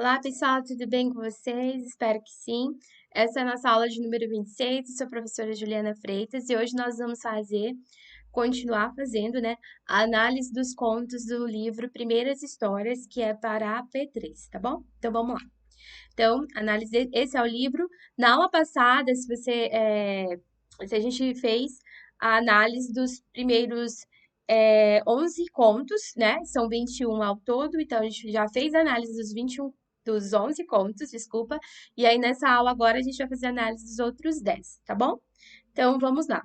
Olá, pessoal, tudo bem com vocês? Espero que sim. Essa é a nossa aula de número 26. Eu sou a professora Juliana Freitas e hoje nós vamos continuar fazendo, né, a análise dos contos do livro Primeiras Histórias, que é para a P3, tá bom? Então vamos lá. Então, esse é o livro. Na aula passada, se a gente fez a análise dos primeiros 11 contos, né? São 21 ao todo, então a gente já fez a análise dos 11 contos, desculpa. E aí, nessa aula agora, a gente vai fazer a análise dos outros 10, tá bom? Então, vamos lá.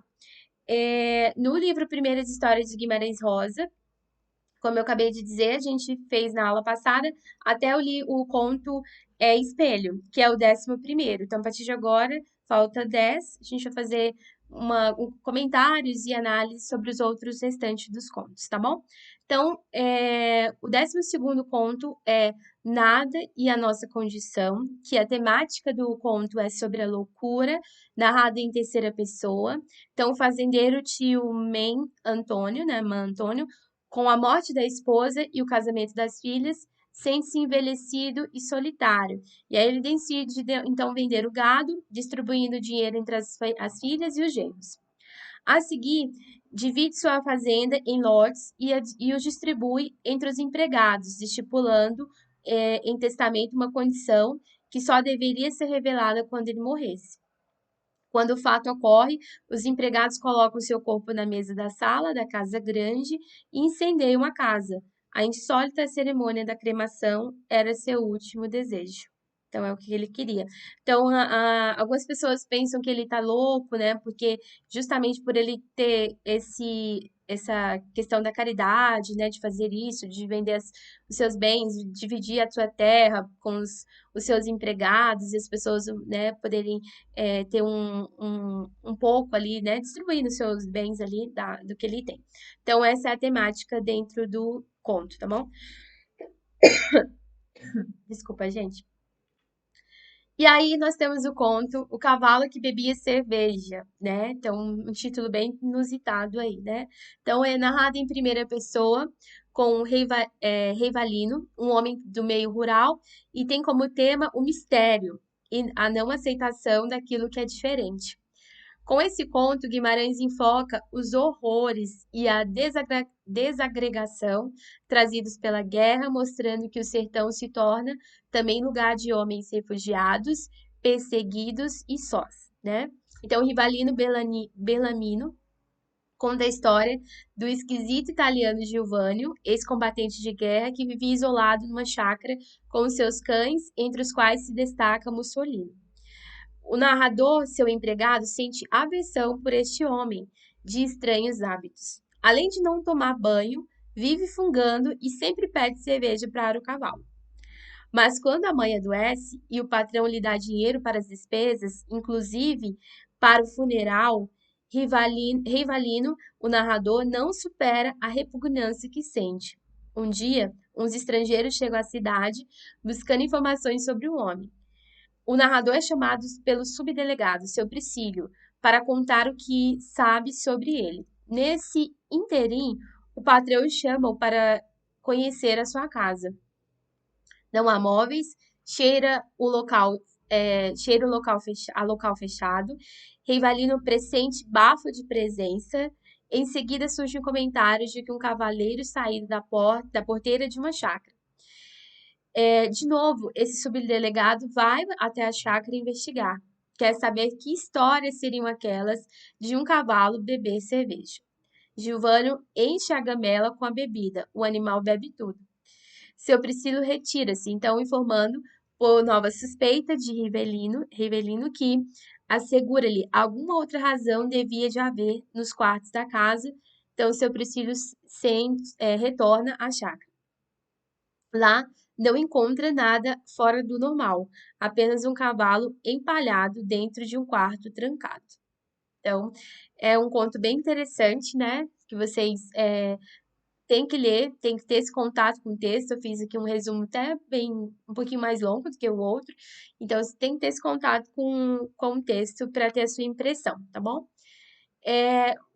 No livro Primeiras Histórias de Guimarães Rosa, como eu acabei de dizer, a gente fez na aula passada, até eu li o conto Espelho, que é o 11º. Então, a partir de agora, falta 10. A gente vai fazer comentários e análise sobre os outros restantes dos contos, tá bom? Então, o 12º conto é Nada e a Nossa Condição, que a temática do conto é sobre a loucura, narrado em terceira pessoa. Então, o fazendeiro tio Man Antônio, né, Man Antônio, com a morte da esposa e o casamento das filhas, sente-se envelhecido e solitário. E aí ele decide, então, vender o gado, distribuindo o dinheiro entre as filhas e os genros. A seguir, divide sua fazenda em lotes e os distribui entre os empregados, estipulando em testamento uma condição que só deveria ser revelada quando ele morresse. Quando o fato ocorre, os empregados colocam seu corpo na mesa da sala da casa grande e incendeiam a casa. A insólita cerimônia da cremação era seu último desejo. Então, é o que ele queria. Então, algumas pessoas pensam que ele tá louco, né? Porque justamente por ele ter essa questão da caridade, né? De fazer isso, de vender os seus bens, de dividir a sua terra com os seus empregados e as pessoas, né? Poderem ter um pouco ali, né? Distribuindo os seus bens ali do que ele tem. Então, essa é a temática dentro do conto, tá bom? Desculpa, gente. E aí nós temos o conto O Cavalo que Bebia Cerveja, né? Então, um título bem inusitado aí, né? Então, é narrado em primeira pessoa com o Reivalino, um homem do meio rural, e tem como tema o mistério e a não aceitação daquilo que é diferente. Com esse conto, Guimarães enfoca os horrores e a desagregação trazidos pela guerra, mostrando que o sertão se torna também lugar de homens refugiados, perseguidos e sós, né? Então, Rivalino Bellamino conta a história do esquisito italiano Giovanni, ex-combatente de guerra que vivia isolado numa chácara com seus cães, entre os quais se destaca Mussolini. O narrador, seu empregado, sente aversão por este homem de estranhos hábitos. Além de não tomar banho, vive fungando e sempre pede cerveja para o cavalo. Mas quando a mãe adoece e o patrão lhe dá dinheiro para as despesas, inclusive para o funeral, Rivalino, o narrador, não supera a repugnância que sente. Um dia, uns estrangeiros chegam à cidade buscando informações sobre o homem. O narrador é chamado pelo subdelegado, seu Priscílio, para contar o que sabe sobre ele. Nesse interim, o patrão o chama para conhecer a sua casa. Não há móveis, cheira o local a local fechado. Reivalino pressente bafo de presença. Em seguida surgem comentários de que um cavaleiro saído da porteira de uma chácara. De novo, esse subdelegado vai até a chácara investigar. Quer saber que histórias seriam aquelas de um cavalo beber cerveja. Gilvânio enche a gamela com a bebida. O animal bebe tudo. Seu Priscilo retira-se, então informando por nova suspeita de Rivelino que assegura-lhe alguma outra razão devia de haver nos quartos da casa. Então, seu Priscilo retorna à chácara. Lá não encontra nada fora do normal, apenas um cavalo empalhado dentro de um quarto trancado. Então, é um conto bem interessante, né? Que vocês têm que ler, têm que ter esse contato com o texto. Eu fiz aqui um resumo até bem um pouquinho mais longo do que o outro. Então, você tem que ter esse contato com o texto para ter a sua impressão, tá bom?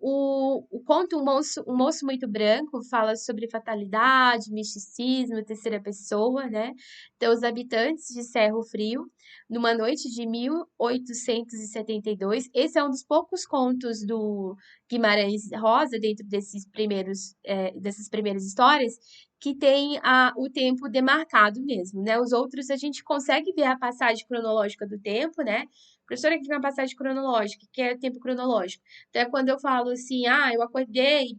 O conto um Moço Muito Branco fala sobre fatalidade, misticismo, terceira pessoa, né? Então, os habitantes de Cerro Frio, numa noite de 1872, esse é um dos poucos contos do Guimarães Rosa, dentro dessas primeiras histórias, que tem o tempo demarcado mesmo, né? Os outros a gente consegue ver a passagem cronológica do tempo, né? Professora, que é uma passagem cronológica, que é o tempo cronológico. Então, é quando eu falo assim, eu acordei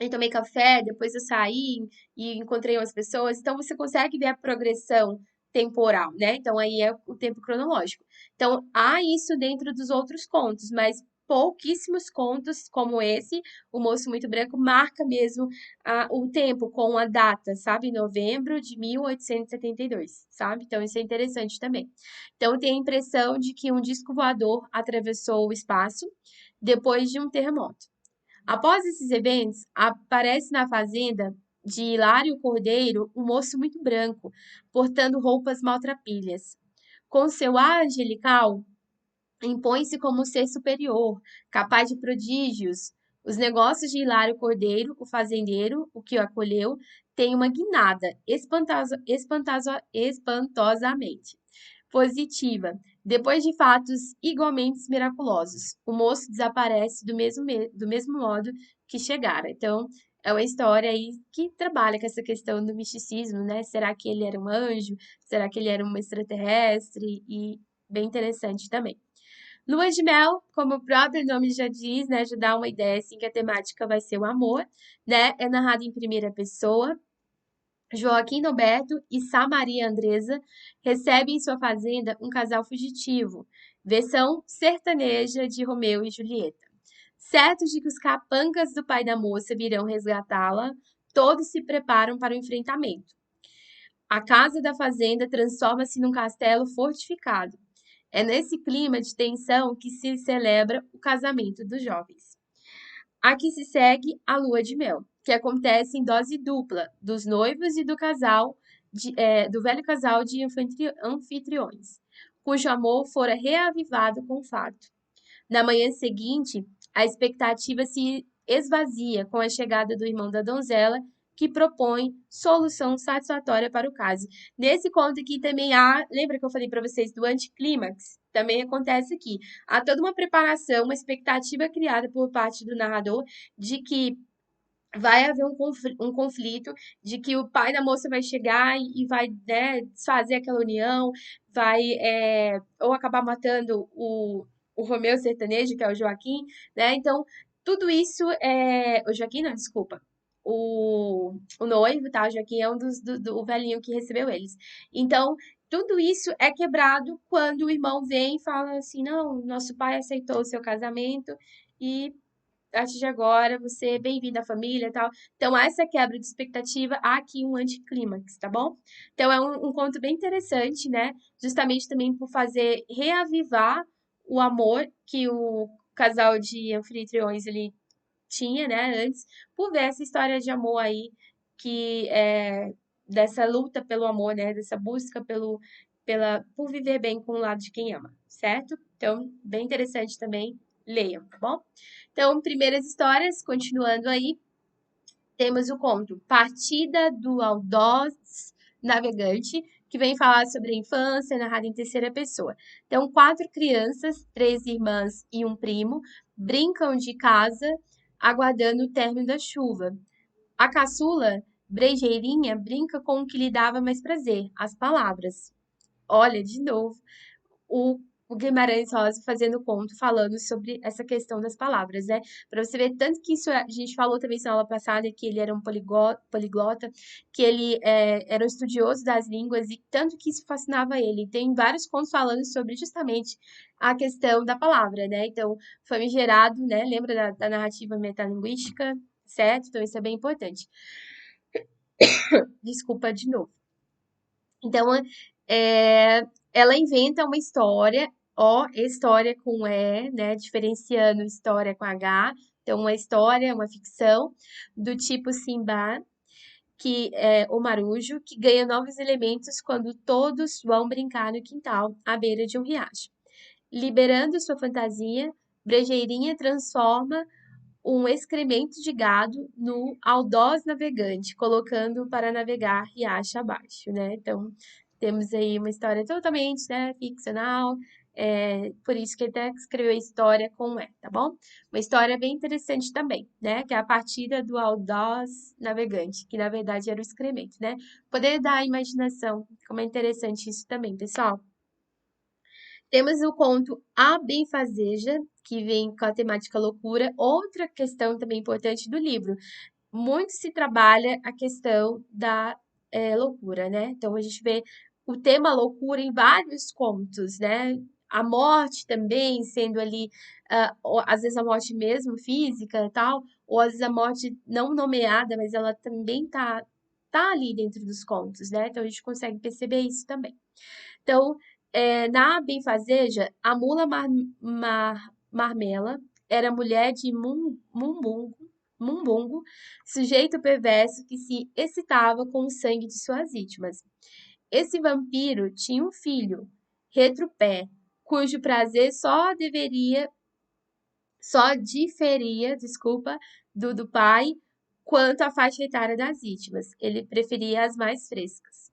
e tomei café, depois eu saí e encontrei umas pessoas. Então, você consegue ver a progressão temporal, né? Então, aí é o tempo cronológico. Então, há isso dentro dos outros contos, mas pouquíssimos contos como esse, O Moço Muito Branco, marca mesmo o tempo com a data, sabe? Novembro de 1872, sabe? Então, isso é interessante também. Então, tem a impressão de que um disco voador atravessou o espaço depois de um terremoto. Após esses eventos, aparece na fazenda de Hilário Cordeiro um moço muito branco, portando roupas maltrapilhas. Com seu ar angelical, impõe-se como um ser superior, capaz de prodígios. Os negócios de Hilário Cordeiro, o fazendeiro, o que o acolheu, têm uma guinada espantosamente positiva. Depois de fatos igualmente miraculosos, o moço desaparece do mesmo modo que chegara. Então, é uma história aí que trabalha com essa questão do misticismo, né? Será que ele era um anjo? Será que ele era um extraterrestre? E bem interessante também. Lua de Mel, como o próprio nome já diz, né? Já dá uma ideia assim que a temática vai ser o amor, né? É narrado em primeira pessoa. Joaquim Noberto e Samaria Andresa recebem em sua fazenda um casal fugitivo, versão sertaneja de Romeu e Julieta. Certos de que os capangas do pai da moça virão resgatá-la, todos se preparam para o enfrentamento. A casa da fazenda transforma-se num castelo fortificado. É nesse clima de tensão que se celebra o casamento dos jovens. Aqui se segue a lua de mel, que acontece em dose dupla dos noivos e do do velho casal de anfitriões, cujo amor fora reavivado com o fato. Na manhã seguinte, a expectativa se esvazia com a chegada do irmão da donzela, que propõe solução satisfatória para o caso. Nesse conto aqui também lembra que eu falei para vocês do anticlímax? Também acontece aqui. Há toda uma preparação, uma expectativa criada por parte do narrador de que vai haver um conflito, de que o pai da moça vai chegar e vai, né, desfazer aquela união, vai ou acabar matando o Romeu sertanejo, que é o Joaquim, né? Então, tudo isso é. O Joaquim, não, desculpa. O noivo, tá? O Joaquim é o velhinho que recebeu eles. Então, tudo isso é quebrado quando o irmão vem e fala assim: não, nosso pai aceitou o seu casamento e a partir de agora, você é bem-vindo à família e tal. Então, essa quebra de expectativa, há aqui um anticlímax, tá bom? Então, é um conto bem interessante, né? Justamente também por fazer reavivar o amor que o casal de anfitriões ele tinha, né, antes, por ver essa história de amor aí, que é dessa luta pelo amor, né? Dessa busca por viver bem com o lado de quem ama, certo? Então, bem interessante também. Leiam, tá bom? Então, primeiras histórias, continuando aí, temos o conto Partida do Audaz Navegante, que vem falar sobre a infância, narrado em terceira pessoa. Então, 4 crianças, 3 irmãs e um primo, brincam de casa, aguardando o término da chuva. A caçula, brejeirinha, brinca com o que lhe dava mais prazer, as palavras. Olha, de novo, o Guimarães Rosa fazendo conto, falando sobre essa questão das palavras, né? Para você ver tanto que isso a gente falou também na aula passada que ele era um poliglota, que ele era um estudioso das línguas e tanto que isso fascinava ele. Tem vários contos falando sobre justamente a questão da palavra, né? Então, famigerado, né? Lembra da narrativa metalinguística, certo? Então, isso é bem importante. Desculpa de novo. Então, ela inventa uma história, história com E, né? Diferenciando história com H. Então, uma história, uma ficção, do tipo Simba, que é o marujo, que ganha novos elementos quando todos vão brincar no quintal, à beira de um riacho. Liberando sua fantasia, Brejeirinha transforma um excremento de gado no audaz navegante, colocando para navegar riacho abaixo, né? Então, temos aí uma história totalmente, né, ficcional, por isso que ele até escreveu a história com E, tá bom? Uma história bem interessante também, né? Que é a partida do audaz navegante, que na verdade era o excremento, né? Poder dar imaginação, como é interessante isso também, pessoal. Temos o conto A Benfazeja, que vem com a temática loucura. Outra questão também importante do livro. Muito se trabalha a questão da loucura, né? Então, a gente vê o tema loucura em vários contos, né? A morte também sendo ali, às vezes a morte mesmo física e tal, ou às vezes a morte não nomeada, mas ela também tá ali dentro dos contos, né? Então, a gente consegue perceber isso também. Então, na benfazeja, a mula Marmela era mulher de Mumbungo, sujeito perverso que se excitava com o sangue de suas vítimas. Esse vampiro tinha um filho, Retrupé, cujo prazer só diferia, do pai quanto à faixa etária das vítimas. Ele preferia as mais frescas.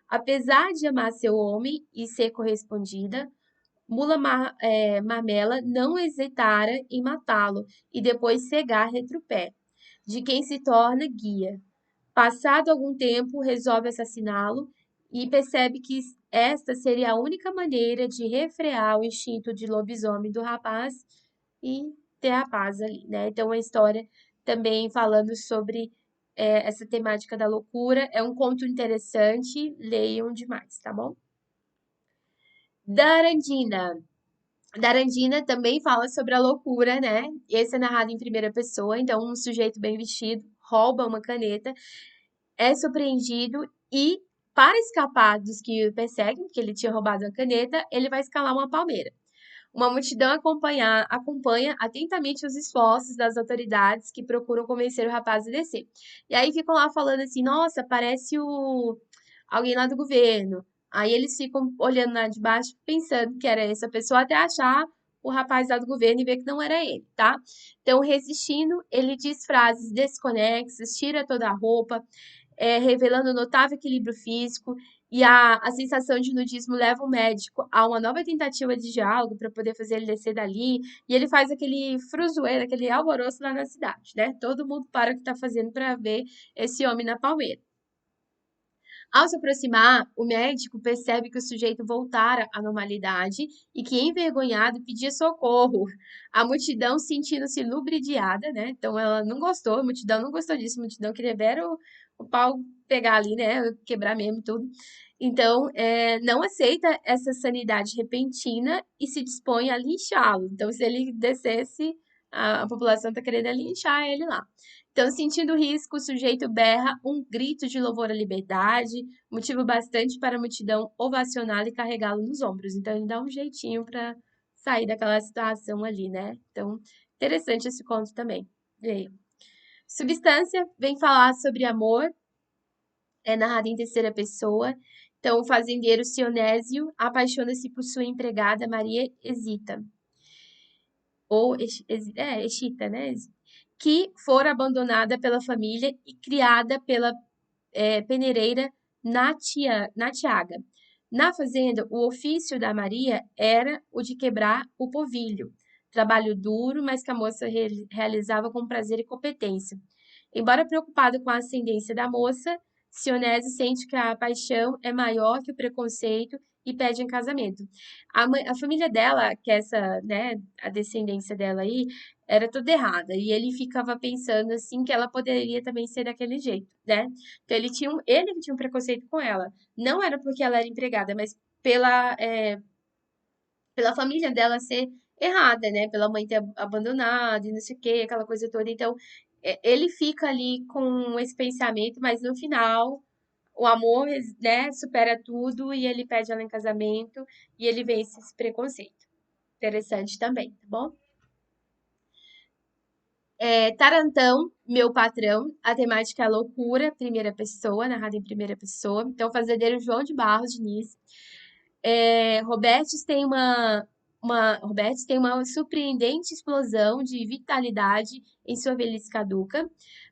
Apesar de amar seu homem e ser correspondida, Marmela não hesitara em matá-lo e depois cegar Retrupé, de quem se torna guia. Passado algum tempo, resolve assassiná-lo e percebe que esta seria a única maneira de refrear o instinto de lobisomem do rapaz e ter a paz ali, né? Então, a história também falando sobre essa temática da loucura. É um conto interessante, leiam demais, tá bom? Darandina. Darandina também fala sobre a loucura, né? Esse é narrado em primeira pessoa, então um sujeito bem vestido rouba uma caneta, é surpreendido e, para escapar dos que o perseguem, que ele tinha roubado a caneta, ele vai escalar uma palmeira. Uma multidão acompanha atentamente os esforços das autoridades que procuram convencer o rapaz a descer. E aí ficam lá falando assim: nossa, parece alguém lá do governo. Aí eles ficam olhando lá de baixo, pensando que era essa pessoa, até achar o rapaz lá do governo e ver que não era ele, tá? Então, resistindo, ele diz frases desconexas, tira toda a roupa, revelando notável equilíbrio físico, e a sensação de nudismo leva o médico a uma nova tentativa de diálogo para poder fazer ele descer dali, e ele faz aquele fruzoeiro, aquele alvoroço lá na cidade, né? Todo mundo para o que está fazendo para ver esse homem na palmeira. Ao se aproximar, o médico percebe que o sujeito voltara à normalidade e que, envergonhado, pedia socorro. A multidão, sentindo-se lubridiada, né? Então ela não gostou, a multidão não gostou disso, a multidão queria ver o pau pegar ali, né? Quebrar mesmo e tudo. Então, não aceita essa sanidade repentina e se dispõe a linchá-lo. Então, se ele descesse, a população está querendo linchar ele lá. Então, sentindo o risco, o sujeito berra um grito de louvor à liberdade, motivo bastante para a multidão ovacioná-lo e carregá-lo nos ombros. Então, ele dá um jeitinho para sair daquela situação ali, né? Então, interessante esse conto também. Veio. Substância vem falar sobre amor, é narrado em terceira pessoa. Então, o fazendeiro Sionésio apaixona-se por sua empregada Maria Exita, ou Exita, né? Que fora abandonada pela família e criada pela peneireira Natiaga. Na fazenda, o ofício da Maria era o de quebrar o povilho, trabalho duro, mas que a moça realizava com prazer e competência. Embora preocupado com a ascendência da moça, Sionésio sente que a paixão é maior que o preconceito e pede em casamento. A família dela, que é essa, né, a descendência dela aí, era toda errada. E ele ficava pensando assim que ela poderia também ser daquele jeito, né? Então ele que tinha um preconceito com ela. Não era porque ela era empregada, mas pela família dela ser errada, né? Pela mãe ter abandonado e não sei o quê, aquela coisa toda. Então, ele fica ali com esse pensamento, mas no final, o amor, né, supera tudo e ele pede ela em casamento e ele vence esse preconceito. Interessante também, tá bom? Tarantão, meu patrão, a temática é a loucura, primeira pessoa, narrada em primeira pessoa. Então, fazendeiro João de Barros Diniz. Robertes tem uma Roberts tem uma surpreendente explosão de vitalidade em sua velhice caduca,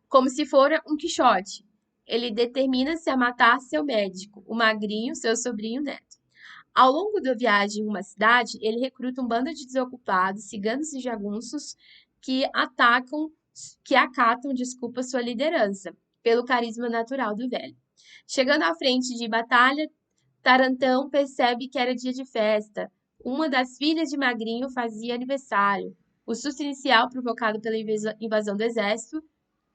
como se fora um Quixote. Ele determina-se a matar seu médico, o magrinho, seu sobrinho neto. Ao longo da viagem em uma cidade, ele recruta um bando de desocupados, ciganos e jagunços que acatam, desculpa, sua liderança, pelo carisma natural do velho. Chegando à frente de batalha, Tarantão percebe que era dia de festa. Uma das filhas de Magrinho fazia aniversário. O susto inicial provocado pela invasão do exército,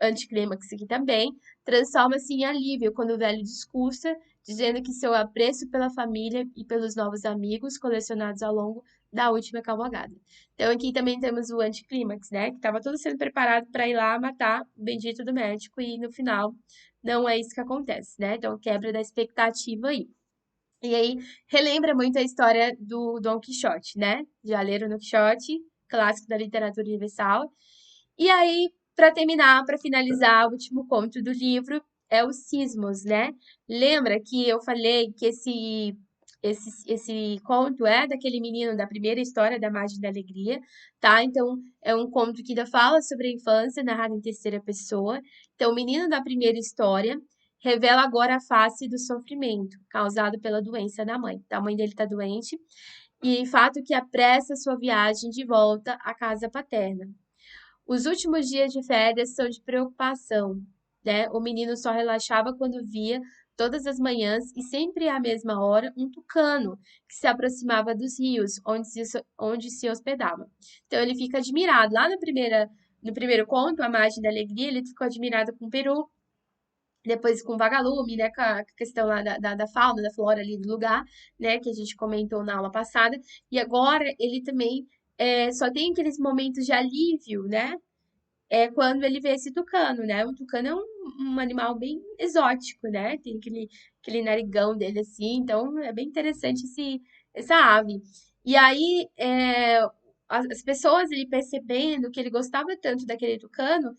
anticlímax aqui também, transforma-se em alívio quando o velho discursa, dizendo que seu apreço pela família e pelos novos amigos colecionados ao longo da última cavalgada. Então aqui também temos o anticlímax, né? Que estava todo sendo preparado para ir lá matar o bendito do médico e no final não é isso que acontece, né? Então quebra da expectativa aí. E aí relembra muito a história do Dom Quixote, né? Já leram Don Quixote, clássico da literatura universal. E aí, para terminar, para finalizar, o último conto do livro é o Sismos, né? Lembra que eu falei que esse conto é daquele menino da primeira história da Margem da Alegria, tá? Então, é um conto que ainda fala sobre a infância, narrado em terceira pessoa. Então, o menino da primeira história revela agora a face do sofrimento causado pela doença da mãe. Então, a mãe dele está doente e fato que apressa sua viagem de volta à casa paterna. Os últimos dias de férias são de preocupação, né? O menino só relaxava quando via, todas as manhãs e sempre à mesma hora, um tucano que se aproximava dos rios onde se hospedava. Então ele fica admirado. Lá no primeiro conto, A Margem da Alegria, ele ficou admirado com o peru, depois com o vagalume, né, com a questão lá da fauna, da flora ali do lugar, né, que a gente comentou na aula passada. E agora ele também só tem aqueles momentos de alívio, né, quando ele vê esse tucano, né? O tucano é um animal bem exótico, né? Tem aquele narigão dele assim, então é bem interessante essa ave. E aí, as pessoas ele percebendo que ele gostava tanto daquele tucano,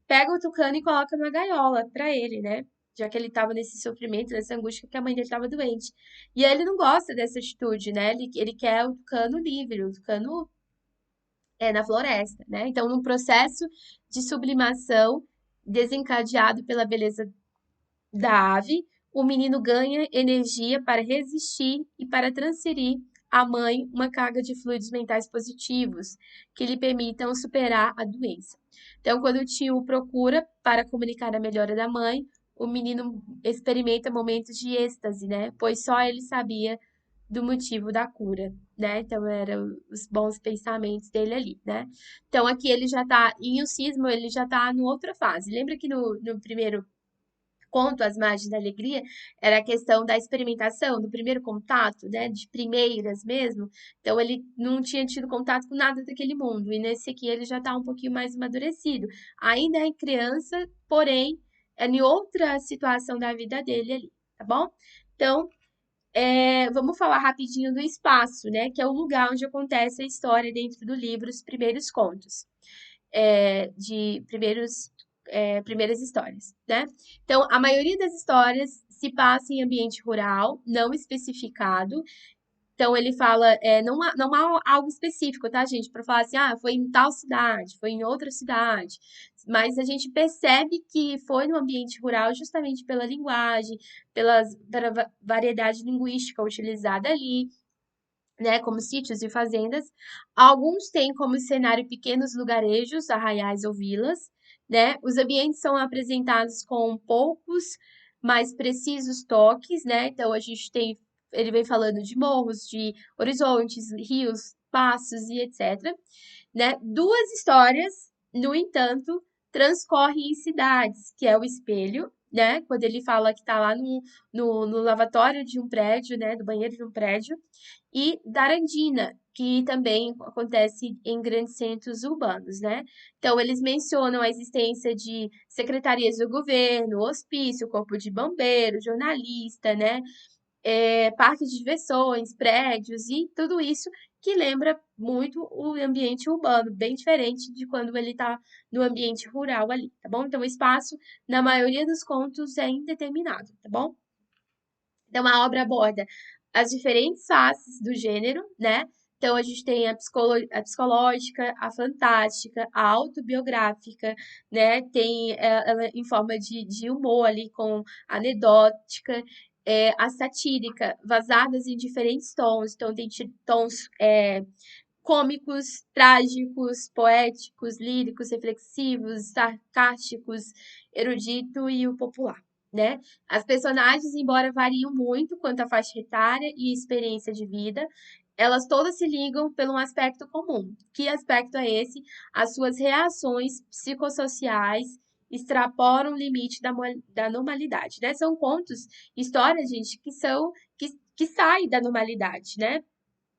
pega o tucano e coloca numa gaiola para ele, né? Já que ele estava nesse sofrimento, nessa angústia, porque a mãe dele estava doente. E aí ele não gosta dessa atitude, né? Ele quer o tucano livre, o tucano na floresta, né? Então, num processo de sublimação desencadeado pela beleza da ave, o menino ganha energia para resistir e para transferir à mãe uma carga de fluidos mentais positivos que lhe permitam superar a doença. Então, quando o tio procura para comunicar a melhora da mãe, o menino experimenta momentos de êxtase, né? Pois só ele sabia do motivo da cura, né? Então, eram os bons pensamentos dele ali, né? Então, aqui ele já tá, em o cisma, ele já tá em outra fase. Lembra que no primeiro conto, As Margens da Alegria, era a questão da experimentação, do primeiro contato, né? De primeiras mesmo. Então, ele não tinha tido contato com nada daquele mundo. E nesse aqui, ele já tá um pouquinho mais amadurecido. Ainda é criança, porém, é em outra situação da vida dele ali, tá bom? Então, vamos falar rapidinho do espaço, né? Que é o lugar onde acontece a história dentro do livro, os primeiros contos, primeiras histórias, né? Então, a maioria das histórias se passa em ambiente rural, não especificado. Então, ele fala, não há algo específico, tá, gente? Para falar assim, foi em tal cidade, foi em outra cidade. Mas a gente percebe que foi no ambiente rural justamente pela linguagem, pela variedade linguística utilizada ali, né, como sítios e fazendas. Alguns têm como cenário pequenos lugarejos, arraiais ou vilas, né? Os ambientes são apresentados com poucos, mais precisos toques, né? Então a gente tem, ele vem falando de morros, de horizontes, rios, passos e etc, né? Duas histórias, no entanto, transcorrem em cidades, que é o espelho, né? Quando ele fala que está lá no lavatório de um prédio, né? Do banheiro de um prédio, e Darandina, que também acontece em grandes centros urbanos, né? Então, eles mencionam a existência de secretarias do governo, hospício, corpo de bombeiro, jornalista, né? Parques de diversões, prédios e tudo isso que lembra muito o ambiente urbano, bem diferente de quando ele está no ambiente rural ali, tá bom? Então, o espaço, na maioria dos contos, é indeterminado, tá bom? Então, a obra aborda as diferentes faces do gênero, né? Então, a gente tem a psicológica, a fantástica, a autobiográfica, né? Tem ela em forma de humor ali, com anedótica, a satírica, vazadas em diferentes tons. Então, tem tons cômicos, trágicos, poéticos, líricos, reflexivos, sarcásticos, erudito e o popular, né? As personagens, embora variam muito quanto à faixa etária e experiência de vida, elas todas se ligam por um aspecto comum. Que aspecto é esse? As suas reações psicossociais extrapolam o limite da normalidade, né? São contos, histórias, gente, que saem da normalidade, né?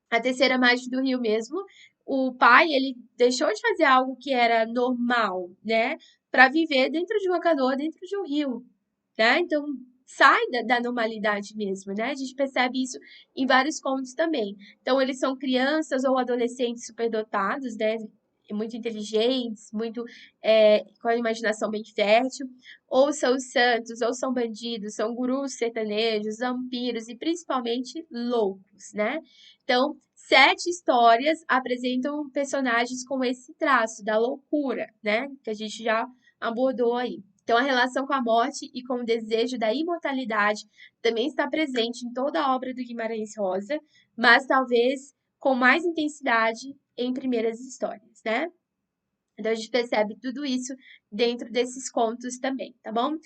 A terceira margem do rio mesmo, o pai, ele deixou de fazer algo que era normal, né, para viver dentro de uma canoa, dentro de um rio, né? Então, sai da normalidade mesmo, né? A gente percebe isso em vários contos também. Então, eles são crianças ou adolescentes superdotados, né? Muito inteligentes, muito com a imaginação bem fértil, ou são santos, ou são bandidos, são gurus sertanejos, vampiros e principalmente loucos, né? Então, 7 histórias apresentam personagens com esse traço da loucura, né? Que a gente já abordou aí. Então, a relação com a morte e com o desejo da imortalidade também está presente em toda a obra do Guimarães Rosa, mas talvez com mais intensidade em primeiras histórias, né? Então, a gente percebe tudo isso dentro desses contos também, tá bom?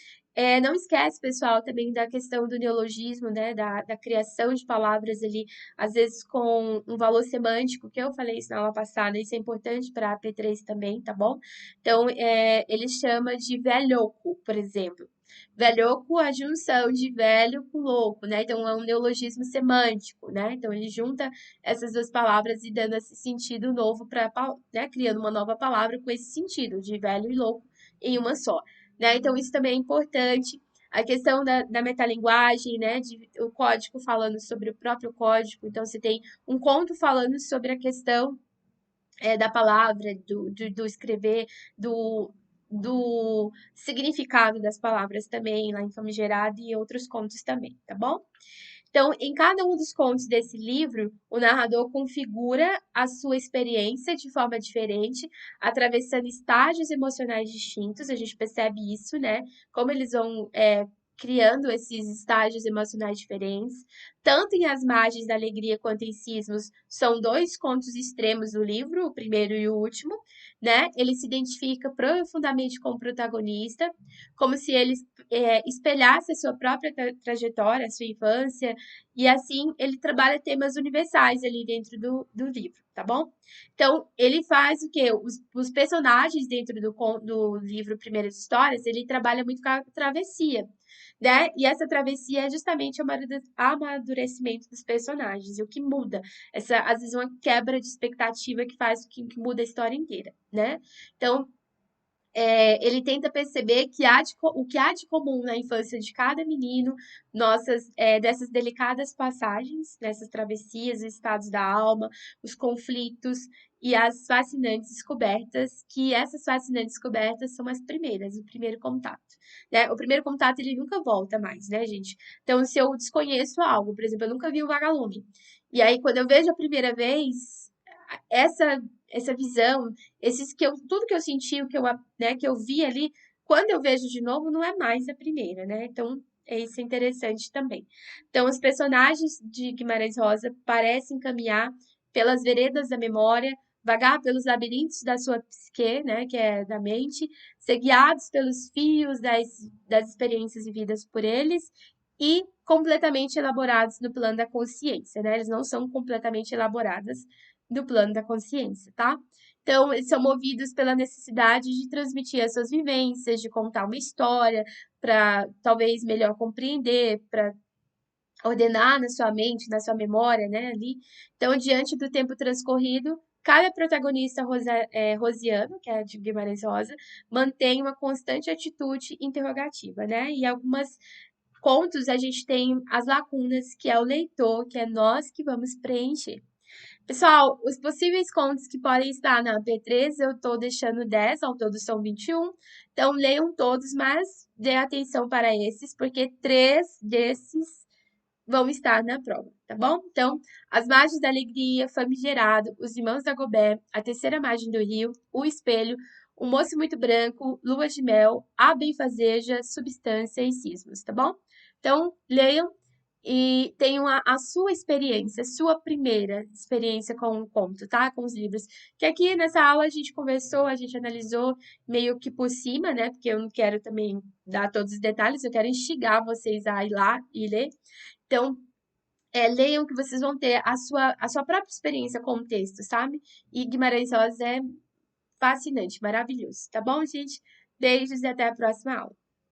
Não esquece, pessoal, também da questão do neologismo, né? Da criação de palavras ali, às vezes com um valor semântico, que eu falei isso na aula passada, isso é importante para a P3 também, tá bom? Então, ele chama de velhoco, por exemplo. Velhoco, a junção de velho com louco, né? Então, é um neologismo semântico, né? Então, ele junta essas duas palavras e dando esse sentido novo para, né, criando uma nova palavra com esse sentido de velho e louco em uma só, né? Então isso também é importante. A questão da metalinguagem, né, o código falando sobre o próprio código. Então você tem um conto falando sobre a questão da palavra, do escrever, do significado das palavras também, lá em Famigerado e outros contos também, tá bom? Então, em cada um dos contos desse livro, o narrador configura a sua experiência de forma diferente, atravessando estágios emocionais distintos. A gente percebe isso, né? Como eles vão criando esses estágios emocionais diferentes. Tanto em As Margens da Alegria quanto em Cismos, são dois contos extremos do livro, o primeiro e o último, né? Ele se identifica profundamente com o protagonista, como se ele espelhasse a sua própria trajetória, a sua infância, e assim ele trabalha temas universais ali dentro do livro, tá bom? Então, ele faz o quê? Os personagens dentro do livro Primeiras Histórias, ele trabalha muito com a travessia, né? E essa travessia é justamente o amadurecimento dos personagens, e o que muda. Às vezes, uma quebra de expectativa que faz que muda a história inteira, né? Então, ele tenta perceber o que há de comum na infância de cada menino, dessas delicadas passagens, dessas travessias, os estados da alma, os conflitos e as fascinantes descobertas, que essas fascinantes descobertas são as primeiras, o primeiro contato, né? O primeiro contato, ele nunca volta mais, né, gente? Então, se eu desconheço algo, por exemplo, eu nunca vi um vagalume, e aí, quando eu vejo a primeira vez, essa visão, tudo que eu senti, que eu vi ali, quando eu vejo de novo, não é mais a primeira, né? Então, isso é interessante também. Então, os personagens de Guimarães Rosa parecem caminhar pelas veredas da memória, vagar pelos labirintos da sua psique, né, que é da mente, ser guiados pelos fios das experiências vividas por eles e completamente elaborados no plano da consciência, né? Eles não são completamente elaborados do plano da consciência, tá? Então, eles são movidos pela necessidade de transmitir as suas vivências, de contar uma história, para talvez melhor compreender, para ordenar na sua mente, na sua memória, né, ali. Então, diante do tempo transcorrido, cada protagonista rosiano, que é de Guimarães Rosa, mantém uma constante atitude interrogativa, né? E algumas contos a gente tem as lacunas, que é o leitor, que é nós que vamos preencher. Pessoal, os possíveis contos que podem estar na P3, eu estou deixando 10, ao todo são 21. Então, leiam todos, mas dê atenção para esses, porque 3 desses vão estar na prova, tá bom? Então, as margens da alegria, famigerado, os irmãos da Gobé, a terceira margem do rio, o espelho, o moço muito branco, lua de mel, a benfazeja, substância e cismos, tá bom? Então, leiam e tenham a sua experiência, sua primeira experiência com o conto, tá? Com os livros. Que aqui nessa aula a gente conversou, a gente analisou meio que por cima, né? Porque eu não quero também dar todos os detalhes, eu quero instigar vocês a ir lá e ler. Então, leiam que vocês vão ter a sua própria experiência com o texto, sabe? E Guimarães Rosa é fascinante, maravilhoso, tá bom, gente? Beijos e até a próxima aula.